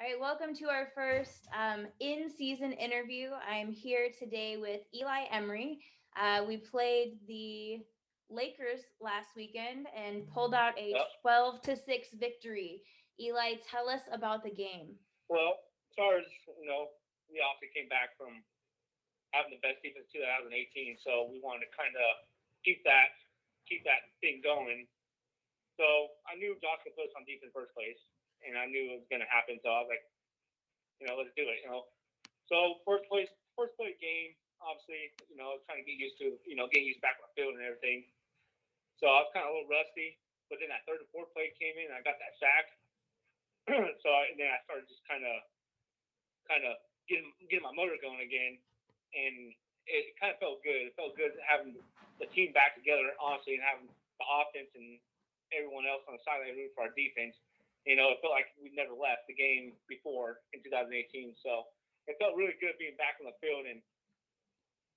right, welcome to our first in-season interview. I'm here today with Ely Emery. We played the Lakers last weekend and pulled out a Yep. 12-6 victory. Eli, tell us about the game. Well, as far as we obviously came back from having the best defense 2018, so we wanted to kind of keep that keep that thing going. So I knew Josh could put us on defense first place, and I knew it was going to happen. So I was like, let's do it. So first place game. Obviously, trying to get used to getting used back on the field and everything. So I was kind of a little rusty, but then that third and fourth play came in, and I got that sack. And then I started just kind of getting my motor going again, and it kind of felt good. It felt good having the team back together, honestly, and having the offense and everyone else on the sideline room for our defense. It felt like we never left the game before in 2018. So it felt really good being back on the field and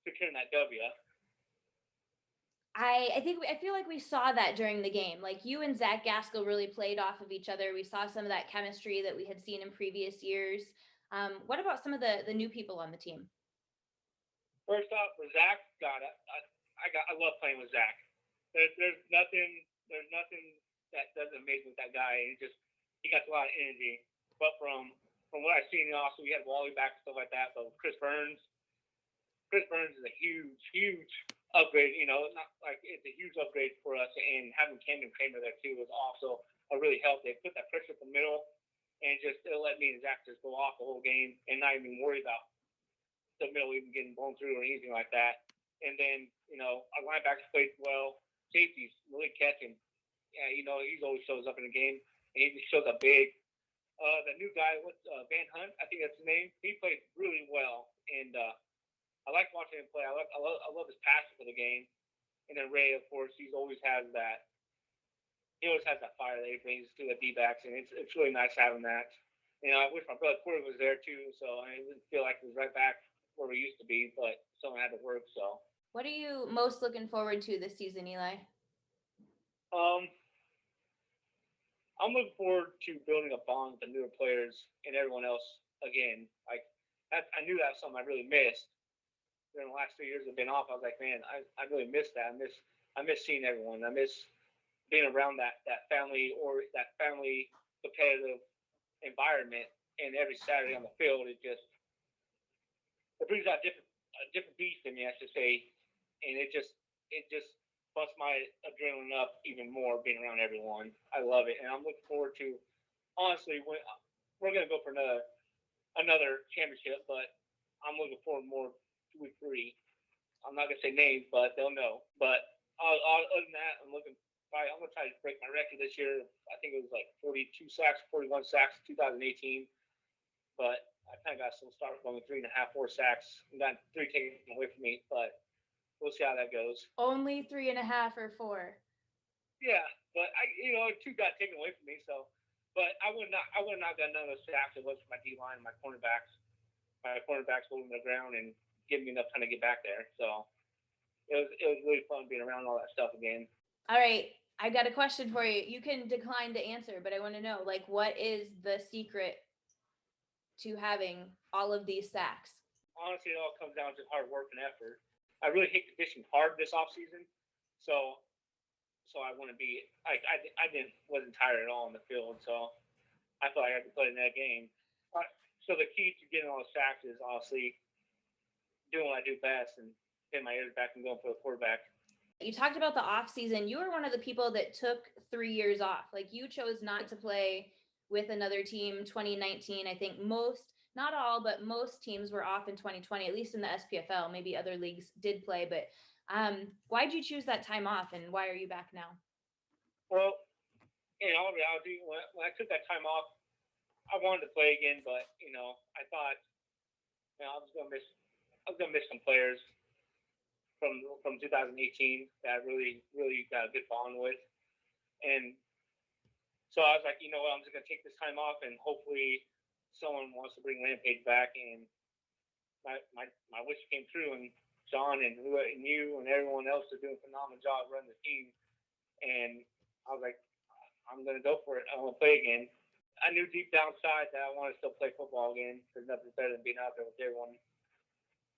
securing that W. I feel like we saw that during the game. Like you and Zach Gaskell really played off of each other. We saw some of that chemistry that we had seen in previous years. What about some of the new people on the team? First off, for Zach, God, I love playing with Zach. There's nothing that doesn't amaze me with that guy. He got a lot of energy. But from what I've seen, also we had Wally back and stuff like that. But Chris Burns is a huge upgrade. Not like it's a huge upgrade for us. And having Camden Kramer there too was also a really help. They put that pressure up the middle, and it'll let me and Zach just go off the whole game and not even worry about the middle even getting blown through or anything like that. And then our linebackers played well. Safeties really catching. Yeah, he always shows up in the game, and he just shows up big. The new guy, Van Hunt, I think that's his name. He played really well, and I like watching him play. I love his passion for the game. And then Ray, of course, he always has that. He always has that fire that he brings to the D-backs, and it's really nice having that. I wish my brother Corey was there too, so I didn't feel like it was right back where we used to be, but someone had to work. So, What are you most looking forward to this season, Eli? um, I'm looking forward to building a bond with the newer players and everyone else again. Like I knew that was something I really missed during the last 3 years I've been off. I was like, man, I really miss that. I miss seeing everyone. I miss being around that family or that family competitive environment. And every Saturday on the field, it brings out a different beast in me, I should say, and it just busts my adrenaline up even more being around everyone. I love it, and I'm looking forward to honestly when we're gonna go for another championship, but I'm looking forward more to week 3. I'm not gonna say names, but they'll know. But other than that, I'm gonna try to break my record this year. I think it was like 42 sacks, 41 sacks, 2018. But I kind of got some start going 3.5, 4 sacks. And got 3 taken away from me, but we'll see how that goes. Only 3.5 or 4. Yeah, but 2 got taken away from me. So, but I would not got none of those sacks. It was for my D line, and my cornerbacks. My cornerbacks holding the ground and giving me enough time to get back there. So it was really fun being around all that stuff again. All right, I got a question for you. You can decline to answer, but I want to know, like, what is the secret to having all of these sacks? Honestly, it all comes down to hard work and effort. I really hate conditioning hard this off season, so I want to be. I wasn't tired at all in the field, so I felt like I could play in that game. So the key to getting all the sacks is honestly doing what I do best and getting my ears back and going for the quarterback. You talked about the off season. You were one of the people that took 3 years off. Like you chose not to play with another team 2019. I think not all, but most teams were off in 2020, at least in the SPFL. Maybe other leagues did play, but why did you choose that time off and why are you back now? Well, in all reality, when I took that time off, I wanted to play again, but I thought I was gonna miss some players from 2018 that I really got a good bond with, and so I was like, what, I'm just gonna take this time off, and hopefully someone wants to bring Rampage back, and my wish came true, and John and you and everyone else are doing a phenomenal job running the team, and I was like, I'm gonna go for it. I'm gonna play again. I knew deep down inside that I wanted to still play football again. There's nothing better than being out there with everyone,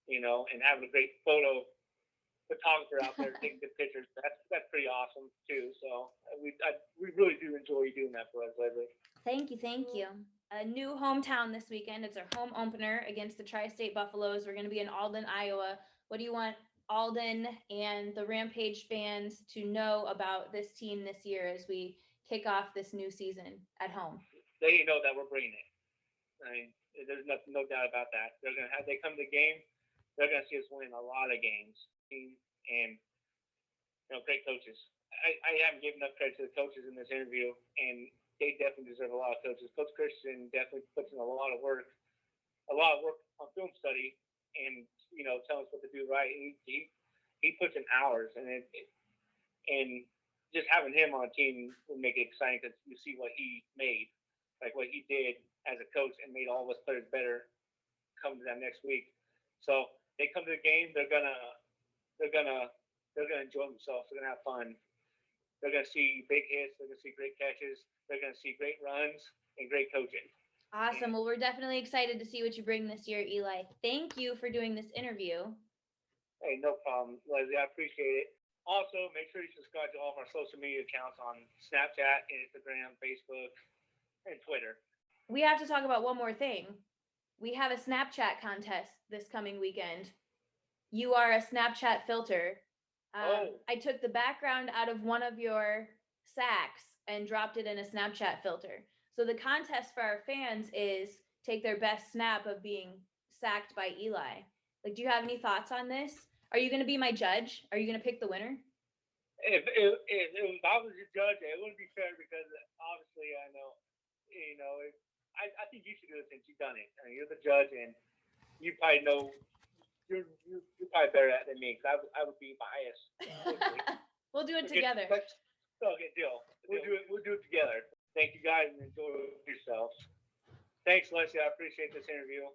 and having a great photo photographer out there taking good pictures. That's pretty awesome too. So we really do enjoy you doing that for us lately. Thank you. A new hometown this weekend. It's our home opener against the Tri-State Buffaloes. We're going to be in Alden, Iowa. What do you want Alden and the Rampage fans to know about this team this year as we kick off this new season at home? They know that we're bringing it. I mean, there's no doubt about that. They come to the game, they're gonna see us win a lot of games. And great coaches. I haven't given enough credit to the coaches in this interview, and they definitely deserve a lot of coaches. Coach Christian definitely puts in a lot of work on film study, and telling us what to do right. He puts in hours, and just having him on a team will make it exciting because you see what he made, like what he did as a coach, and made all of us players better. Come to that next week, so they come to the game. They're gonna enjoy themselves. They're gonna have fun. They're gonna see big hits. They're gonna see great catches. They're gonna see great runs and great coaching. Awesome. Well, we're definitely excited to see what you bring this year, Eli. Thank you for doing this interview. Hey, no problem, Leslie. I appreciate it. Also, make sure you subscribe to all of our social media accounts on Snapchat, Instagram, Facebook, and Twitter. We have to talk about one more thing. We have a Snapchat contest this coming weekend. You are a Snapchat filter. I took the background out of one of your sacks and dropped it in a Snapchat filter. So the contest for our fans is take their best snap of being sacked by Eli. Like, do you have any thoughts on this? Are you going to be my judge? Are you going to pick the winner? If I was your judge, it wouldn't be fair because obviously I know, I think you should do it since you've done it. I mean, you're the judge, and you probably know. You're probably better at it than me because I would be biased. We'll do it together. Okay, deal. We'll do it together. Thank you guys and enjoy yourselves. Thanks, Leslie. I appreciate this interview.